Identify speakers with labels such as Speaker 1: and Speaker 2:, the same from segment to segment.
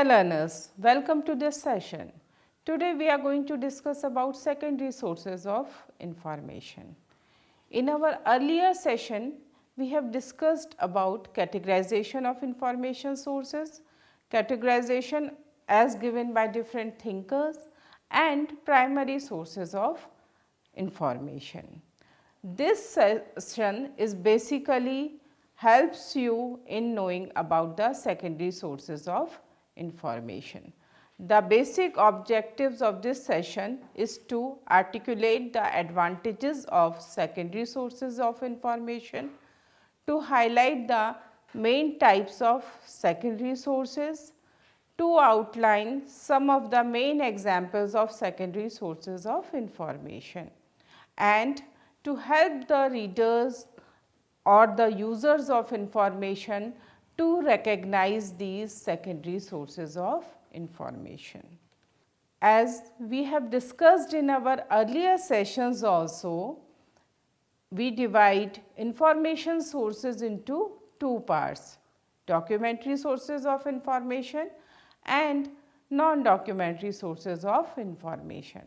Speaker 1: Dear learners, welcome to this session. Today we are going to discuss about secondary sources of information. In our earlier session, we have discussed about categorization of information sources, categorization as given by different thinkers, and primary sources of information. This session is basically helps you in knowing about the secondary sources of information. The basic objectives of this session is to articulate the advantages of secondary sources of information, to highlight the main types of secondary sources, to outline some of the main examples of secondary sources of information, and to help the readers or the users of information to recognize these secondary sources of information. As we have discussed in our earlier sessions also, we divide information sources into two parts: documentary sources of information and non-documentary sources of information.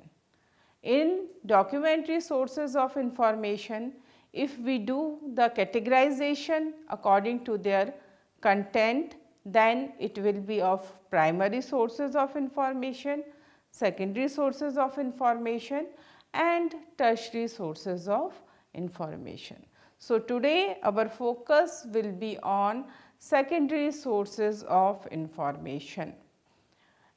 Speaker 1: In documentary sources of information, if we do the categorization according to their content, then it will be of primary sources of information, secondary sources of information, and tertiary sources of information. So, today our focus will be on secondary sources of information.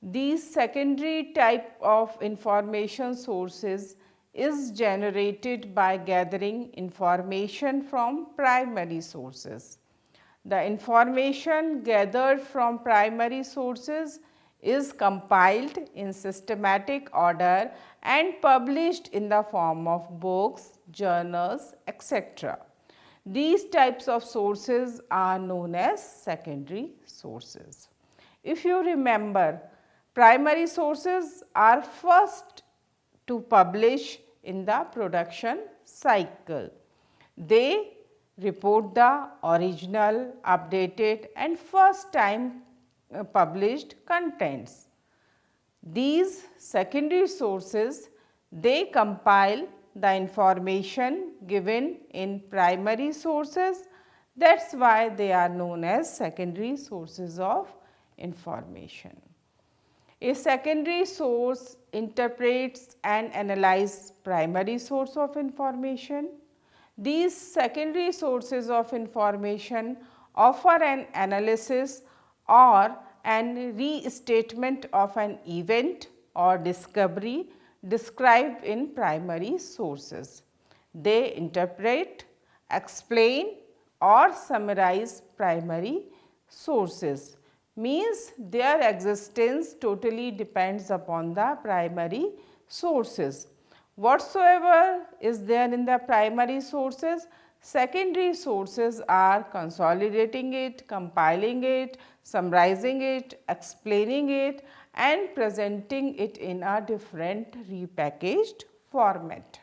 Speaker 1: These secondary type of information sources is generated by gathering information from primary sources. The information gathered from primary sources is compiled in systematic order and published in the form of books, journals, etc. These types of sources are known as secondary sources. If you remember, primary sources are first to publish in the production cycle. They report the original, updated and first time published contents. These secondary sources, they compile the information given in primary sources. That is why they are known as secondary sources of information. A secondary source interprets and analyzes primary source of information. These secondary sources of information offer an analysis or an restatement of an event or discovery described in primary sources. They interpret, explain or summarize primary sources, means their existence totally depends upon the primary sources. Whatsoever is there in the primary sources, secondary sources are consolidating it, compiling it, summarizing it, explaining it and presenting it in a different repackaged format.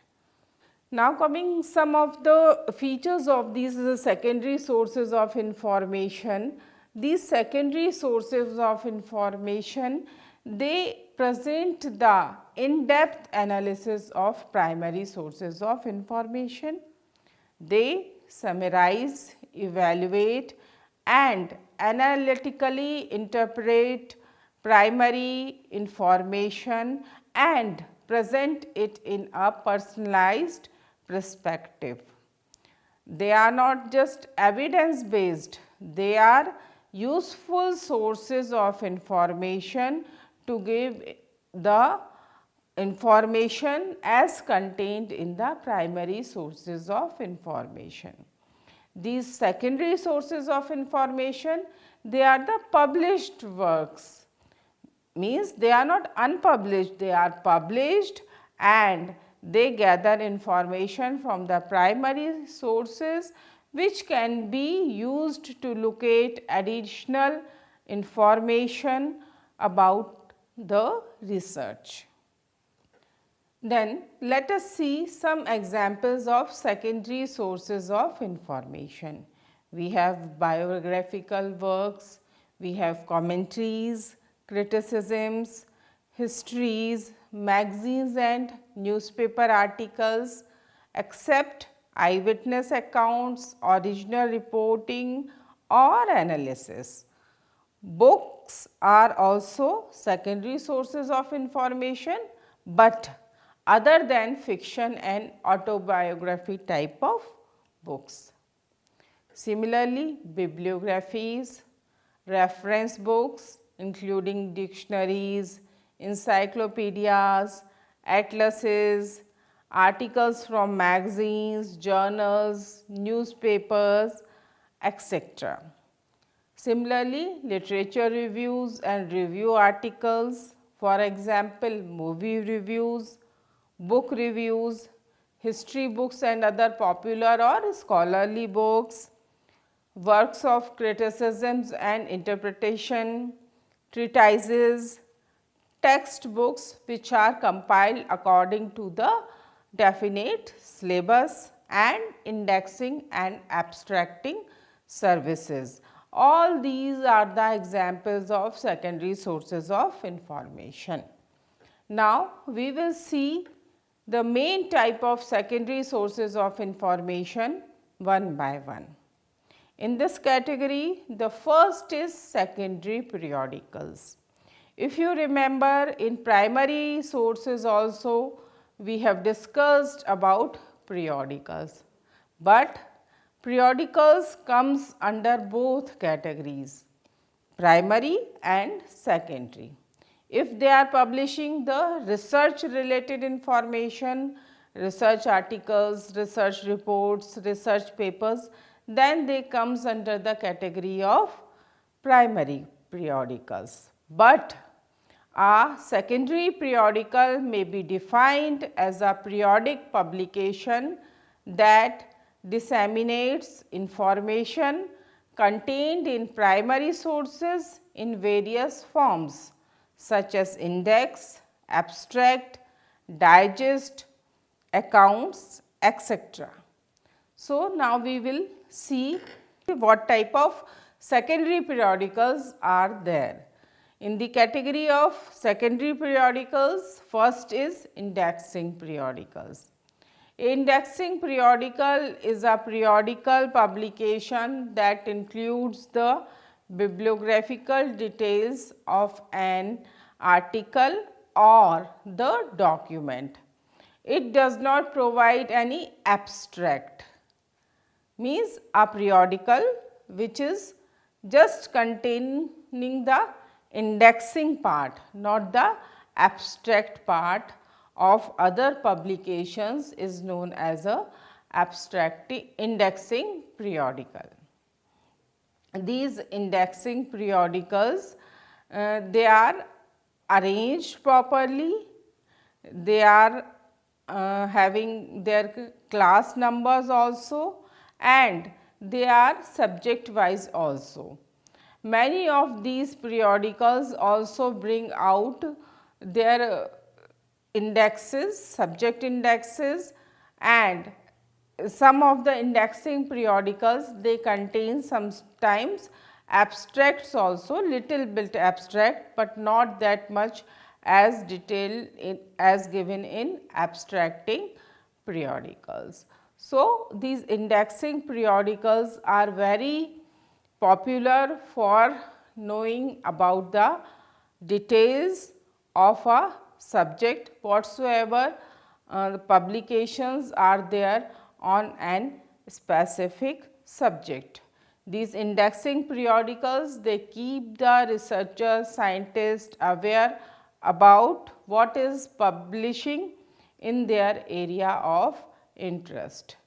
Speaker 1: Now, coming some of the features of these secondary sources of information. These secondary sources of information, they present the in-depth analysis of primary sources of information. They summarize, evaluate and analytically interpret primary information and present it in a personalized perspective. They are not just evidence based, they are useful sources of information to give the information as contained in the primary sources of information. These secondary sources of information, they are the published works, means they are not unpublished, they are published and they gather information from the primary sources which can be used to locate additional information about the research. Then let us see some examples of secondary sources of information. We have biographical works, we have commentaries, criticisms, histories, magazines and newspaper articles, except eyewitness accounts, original reporting or analysis. Books are also secondary sources of information, but other than fiction and autobiography type of books. Similarly, bibliographies, reference books including dictionaries, encyclopedias, atlases, articles from magazines, journals, newspapers, etc. Similarly, literature reviews and review articles, for example, movie reviews, book reviews, history books and other popular or scholarly books, works of criticisms and interpretation, treatises, textbooks which are compiled according to the definite syllabus, and indexing and abstracting services. All these are the examples of secondary sources of information. Now, we will see the main type of secondary sources of information one by one. In this category, the first is secondary periodicals. If you remember, in primary sources also we have discussed about periodicals, but periodicals comes under both categories, primary and secondary. If they are publishing the research related information, research articles, research reports, research papers, then they comes under the category of primary periodicals. But a secondary periodical may be defined as a periodic publication that disseminates information contained in primary sources in various forms such as index, abstract, digest, accounts, etc. So, now we will see what type of secondary periodicals are there. In the category of secondary periodicals, first is indexing periodicals. Indexing periodical is a periodical publication that includes the bibliographical details of an article or the document. It does not provide any abstract, means a periodical which is just containing the indexing part, not the abstract part of other publications, is known as a abstract indexing periodical. These indexing periodicals, they are arranged properly, they are having their class numbers also, and they are subject wise also. Many of these periodicals also bring out their indexes, subject indexes, and some of the indexing periodicals, they contain sometimes abstracts also, little bit abstract, but not that much as detailed as given in abstracting periodicals. So, these indexing periodicals are very popular for knowing about the details of a subject whatsoever the publications are there on an specific subject. These indexing periodicals, they keep the researchers, scientists aware about what is publishing in their area of interest.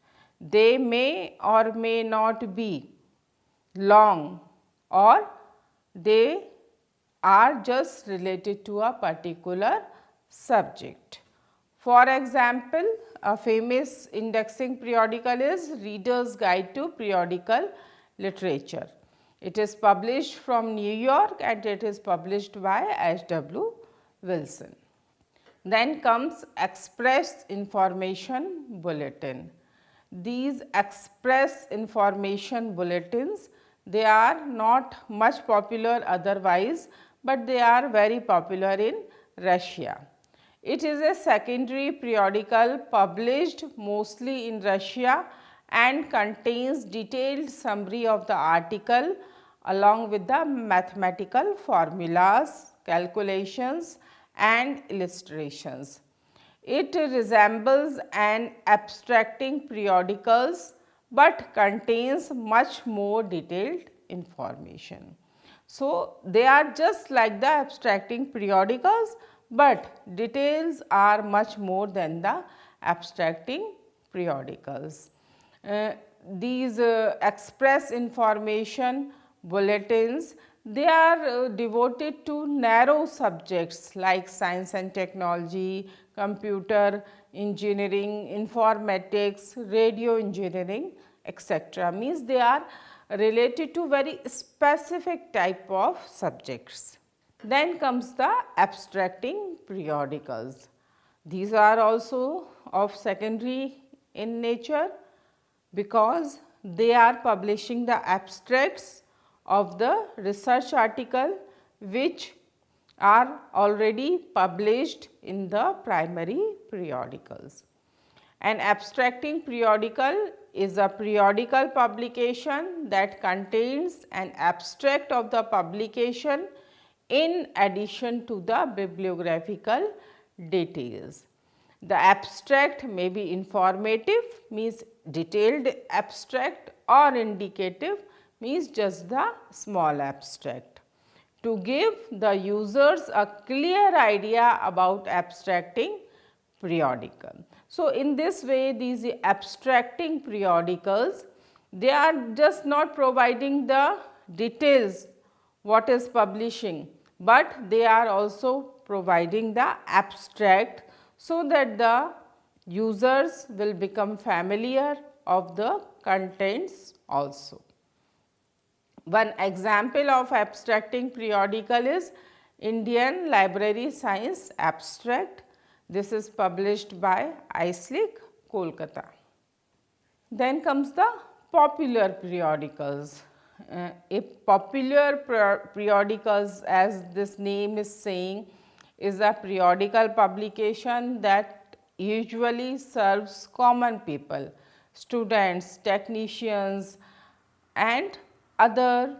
Speaker 1: They may or may not be long, or they are just related to a particular subject. For example, a famous indexing periodical is Reader's Guide to Periodical Literature. It is published from New York and it is published by H.W. Wilson. Then comes Express Information Bulletin. These Express Information Bulletins, they are not much popular otherwise, but they are very popular in Russia. It is a secondary periodical published mostly in Russia and contains detailed summary of the article along with the mathematical formulas, calculations and illustrations. It resembles an abstracting periodicals, but contains much more detailed information. So, they are just like the abstracting periodicals, but details are much more than the abstracting periodicals. These express information bulletins, they are devoted to narrow subjects like science and technology, computer engineering, informatics, radio engineering, etc. Means they are related to very specific type of subjects. Then comes the abstracting periodicals. These are also of secondary in nature because they are publishing the abstracts of the research article which are already published in the primary periodicals. An abstracting periodical is a periodical publication that contains an abstract of the publication in addition to the bibliographical details. The abstract may be informative, means detailed abstract, or indicative, means just the small abstract, to give the users a clear idea about abstracting periodical. So, in this way these abstracting periodicals, they are just not providing the details what is publishing, but they are also providing the abstract so that the users will become familiar of the contents also. One example of abstracting periodical is Indian Library Science Abstract. This is published by ISLIC, Kolkata. Then comes the popular periodicals. A popular periodicals, as this name is saying, is a periodical publication that usually serves common people, students, technicians and other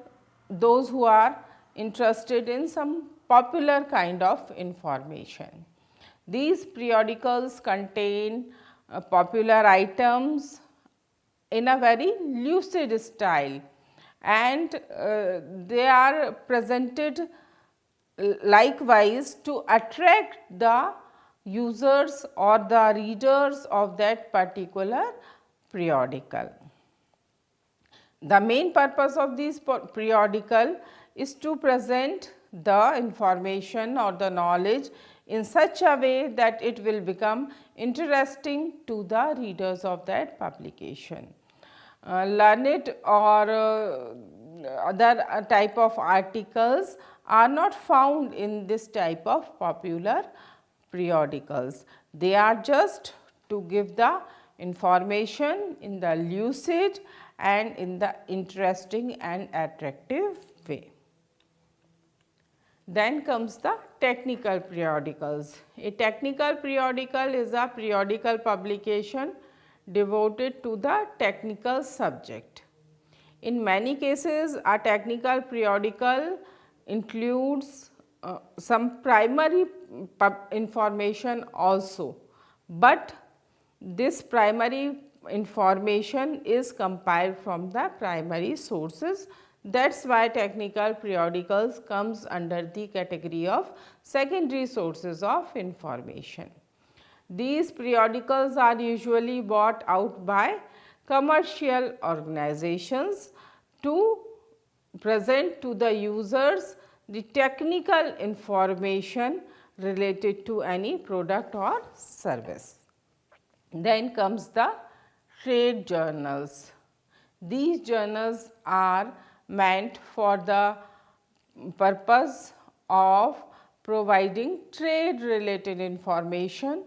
Speaker 1: those who are interested in some popular kind of information. These periodicals contain popular items in a very lucid style, and they are presented likewise to attract the users or the readers of that particular periodical. The main purpose of this periodical is to present the information or the knowledge in such a way that it will become interesting to the readers of that publication. Learned or other type of articles are not found in this type of popular periodicals. They are just to give the information in the lucid and in the interesting and attractive way. Then comes the technical periodicals. A technical periodical is a periodical publication devoted to the technical subject. In many cases, a technical periodical includes some primary information also, but this primary information is compiled from the primary sources. That is why technical periodicals comes under the category of secondary sources of information. These periodicals are usually bought out by commercial organizations to present to the users the technical information related to any product or service. Then comes the trade journals. These journals are meant for the purpose of providing trade related information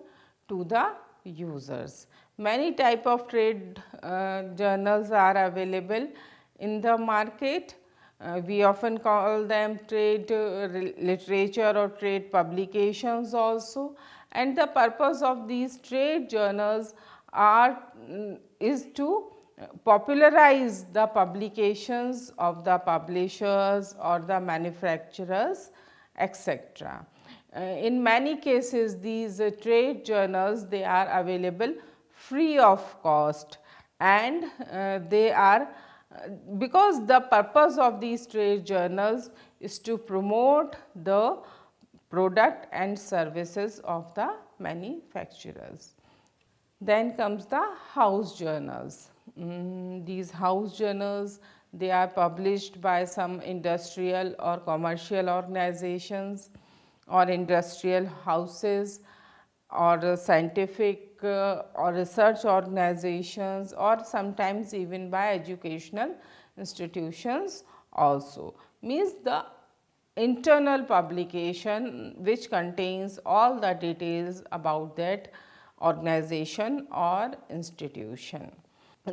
Speaker 1: to the users. Many type of trade journals are available in the market. We often call them trade literature or trade publications also, and the purpose of these trade journals is to popularize the publications of the publishers or the manufacturers, etc. In many cases these trade journals, they are available free of cost, and they are because the purpose of these trade journals is to promote the product and services of the manufacturers. Then comes the house journals. These house journals, they are published by some industrial or commercial organizations or industrial houses or scientific or research organizations, or sometimes even by educational institutions also. Means the internal publication which contains all the details about that organization or institution.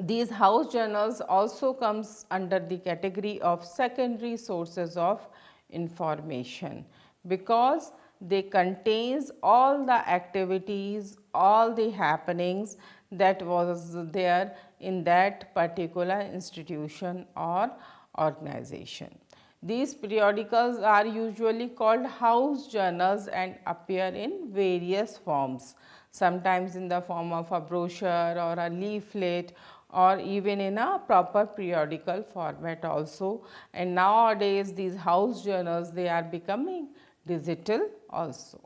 Speaker 1: These house journals also comes under the category of secondary sources of information, because they contains all the activities, all the happenings that was there in that particular institution or organization. These periodicals are usually called house journals and appear in various forms, sometimes in the form of a brochure or a leaflet, or even in a proper periodical format also. And nowadays these house journals, they are becoming digital also.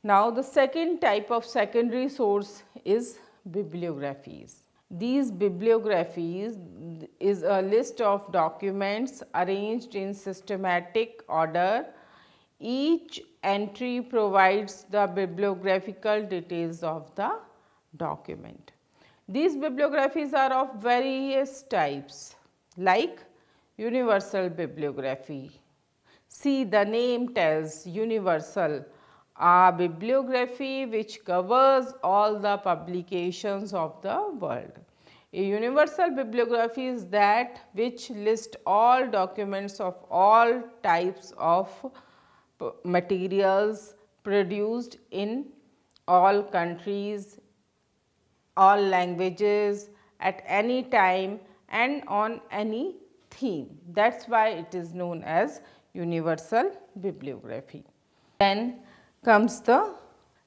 Speaker 1: Now the second type of secondary source is bibliographies. These bibliographies is a list of documents arranged in systematic order. Each entry provides the bibliographical details of the document. These bibliographies are of various types, like universal bibliography. See, the name tells universal, a bibliography which covers all the publications of the world. A universal bibliography is that which lists all documents of all types of materials produced in all countries, all languages, at any time and on any theme. That is why it is known as universal bibliography. Then comes the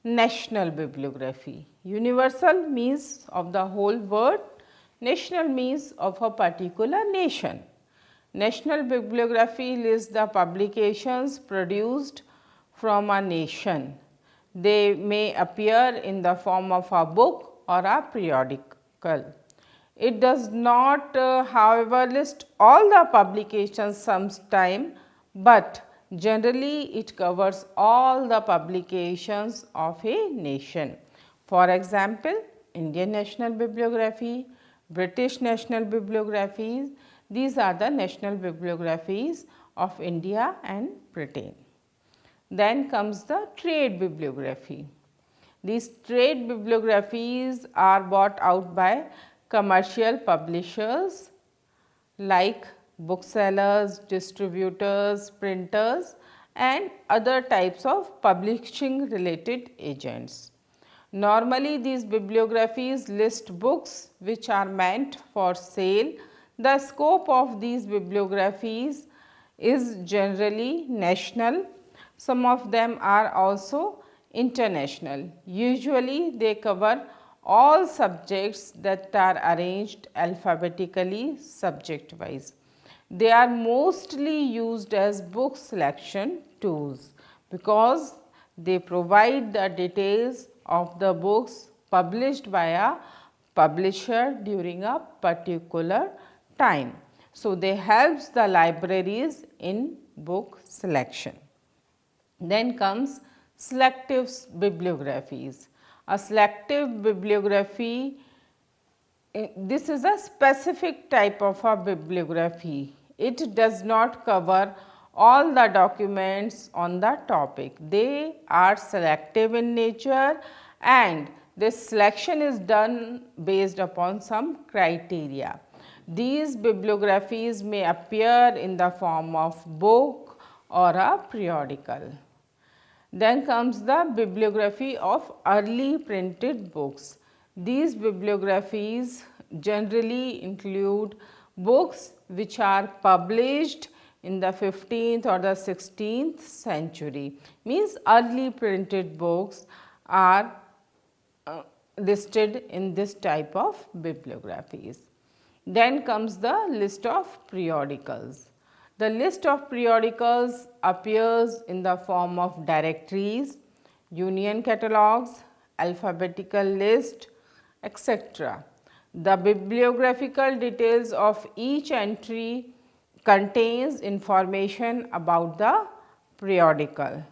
Speaker 1: national bibliography. Universal means of the whole world, national means of a particular nation. National bibliography lists the publications produced from a nation. They may appear in the form of a book or a periodical. It does not however list all the publications sometime, but generally it covers all the publications of a nation. For example, Indian National Bibliography, British National Bibliographies, these are the national bibliographies of India and Britain. Then comes the trade bibliography. These trade bibliographies are bought out by commercial publishers like booksellers, distributors, printers and other types of publishing related agents. Normally these bibliographies list books which are meant for sale. The scope of these bibliographies is generally national. Some of them are also international. Usually they cover all subjects that are arranged alphabetically subject wise. They are mostly used as book selection tools because they provide the details of the books published by a publisher during a particular time. So, they helps the libraries in book selection. Then comes selective bibliographies. A selective bibliography, this is a specific type of a bibliography. It does not cover all the documents on the topic. They are selective in nature and this selection is done based upon some criteria. These bibliographies may appear in the form of book or a periodical. Then comes the bibliography of early printed books. These bibliographies generally include books which are published in the 15th or the 16th century, means early printed books are listed in this type of bibliographies. Then comes the list of periodicals. The list of periodicals appears in the form of directories, union catalogues, alphabetical list, etc. The bibliographical details of each entry contains information about the periodical.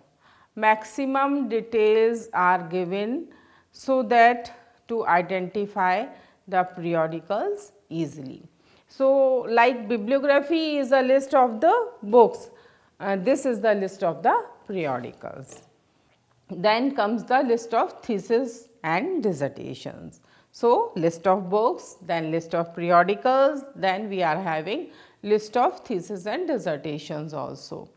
Speaker 1: Maximum details are given so that to identify the periodicals easily. So, like bibliography is a list of the books, this is the list of the periodicals. Then comes the list of theses and dissertations. So, list of books, then list of periodicals, then we are having list of theses and dissertations also.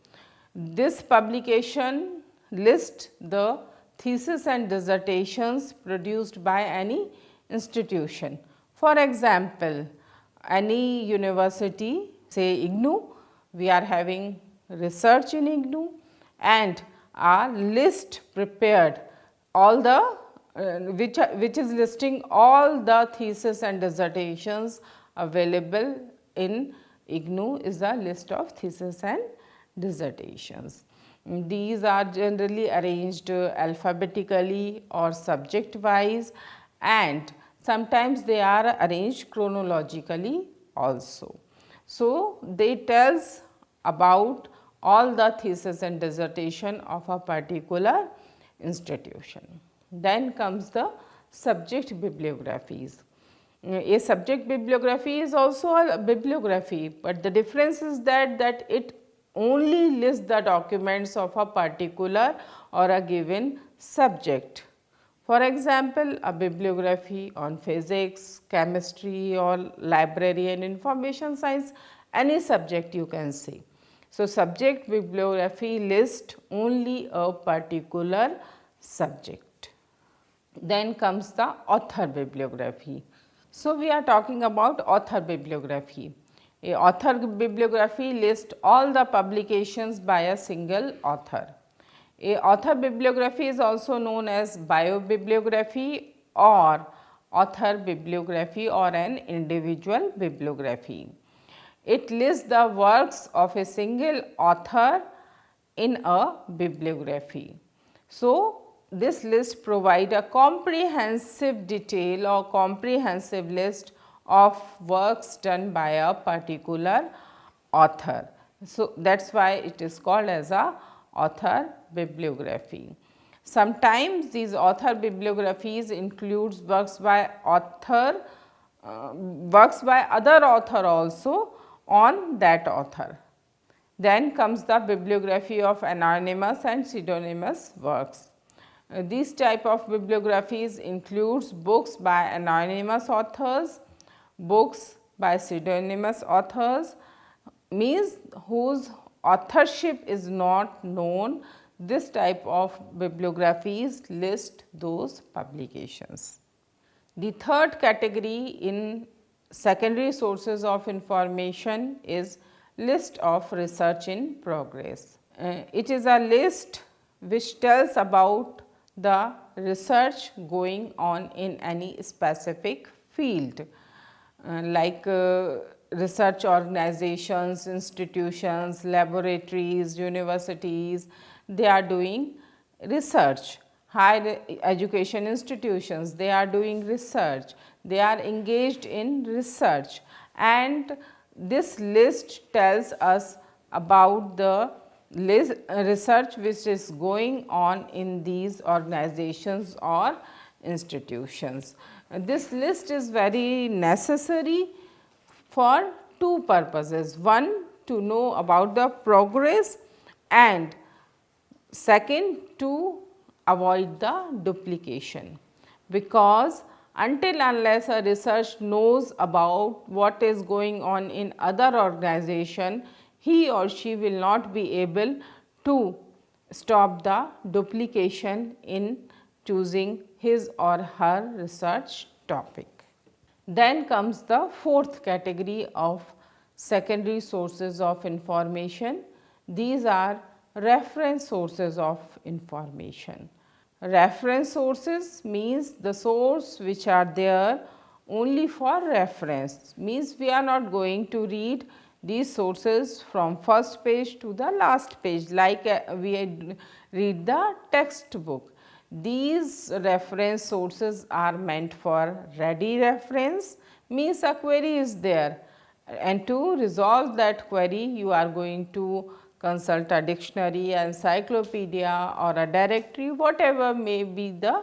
Speaker 1: This publication lists the theses and dissertations produced by any institution. For example, any university, say IGNOU, we are having research in IGNOU and a list prepared all the which is listing all the theses and dissertations available in IGNOU is the list of theses and dissertations. These are generally arranged alphabetically or subject wise, and sometimes they are arranged chronologically also. So, they tells about all the thesis and dissertation of a particular institution. Then comes the subject bibliographies. A subject bibliography is also a bibliography, but the difference is that it only lists the documents of a particular or a given subject. For example, a bibliography on physics, chemistry or library and information science, any subject you can say. So, subject bibliography lists only a particular subject. Then comes the author bibliography. So, we are talking about author bibliography. A author bibliography lists all the publications by a single author. A author bibliography is also known as biobibliography or author bibliography or an individual bibliography. It lists the works of a single author in a bibliography. So, this list provides a comprehensive detail or comprehensive list of works done by a particular author. So, that is why it is called as a author bibliography. Sometimes these author bibliographies includes works by other author also on that author. Then comes the bibliography of anonymous and pseudonymous works. These type of bibliographies includes books by anonymous authors, books by pseudonymous authors, means whose authorship is not known. This type of bibliographies list those publications. The third category in secondary sources of information is list of research in progress. It is a list which tells about the research going on in any specific field, like research organizations, institutions, laboratories, universities, they are doing research. Higher education institutions, they are doing research, they are engaged in research, and this list tells us about the research which is going on in these organizations or institutions. This list is very necessary for two purposes. One, to know about the progress, and second, to avoid the duplication, because until unless a research knows about what is going on in other organization, he or she will not be able to stop the duplication in choosing his or her research topic. Then comes the fourth category of secondary sources of information. These are reference sources of information. Reference sources means the source which are there only for reference, means we are not going to read these sources from first page to the last page like we read the textbook. These reference sources are meant for ready reference, means a query is there and to resolve that query you are going to consult a dictionary, encyclopedia or a directory, whatever may be the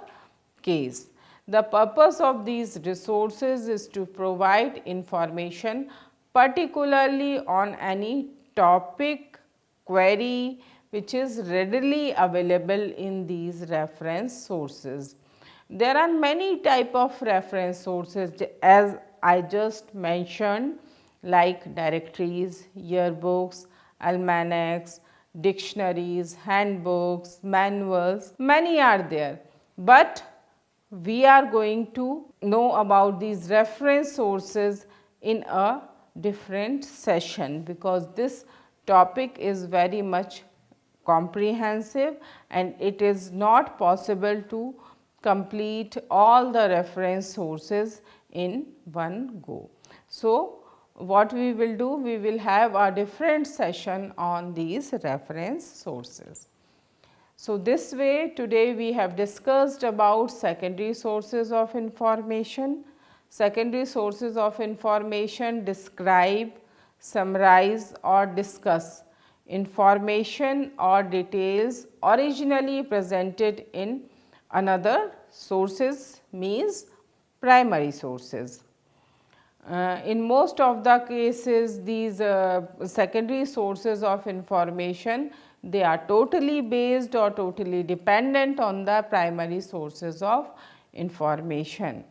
Speaker 1: case. The purpose of these resources is to provide information particularly on any topic, query which is readily available in these reference sources. There are many type of reference sources as I just mentioned, like directories, yearbooks, almanacs, dictionaries, handbooks, manuals, many are there. But we are going to know about these reference sources in a different session, because this topic is very much comprehensive and it is not possible to complete all the reference sources in one go. So, what we will do? We will have a different session on these reference sources. So, this way today we have discussed about secondary sources of information. Secondary sources of information describe, summarize or discuss information or details originally presented in another sources, means primary sources. In most of the cases these secondary sources of information, they are totally based or totally dependent on the primary sources of information.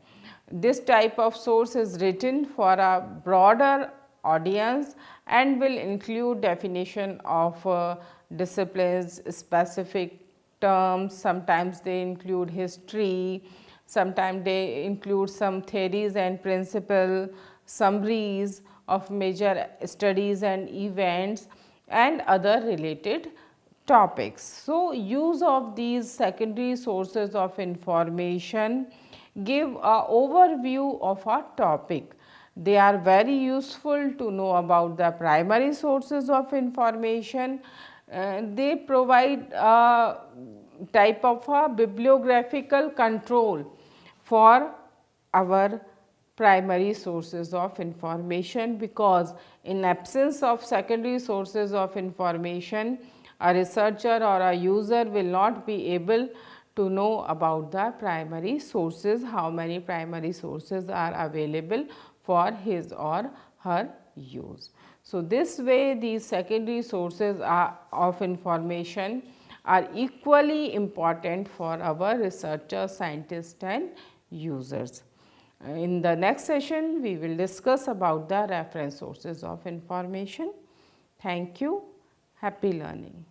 Speaker 1: This type of source is written for a broader audience and will include definition of disciplines, specific terms, sometimes they include history, sometimes they include some theories and principles, summaries of major studies and events and other related topics. So, use of these secondary sources of information give a overview of a topic. They are very useful to know about the primary sources of information. They provide a type of a bibliographical control for our primary sources of information, because in absence of secondary sources of information, a researcher or a user will not be able to know about the primary sources, how many primary sources are available for his or her use. So, this way these secondary sources of information are equally important for our researchers, scientists and users. In the next session, we will discuss about the reference sources of information. Thank you. Happy learning.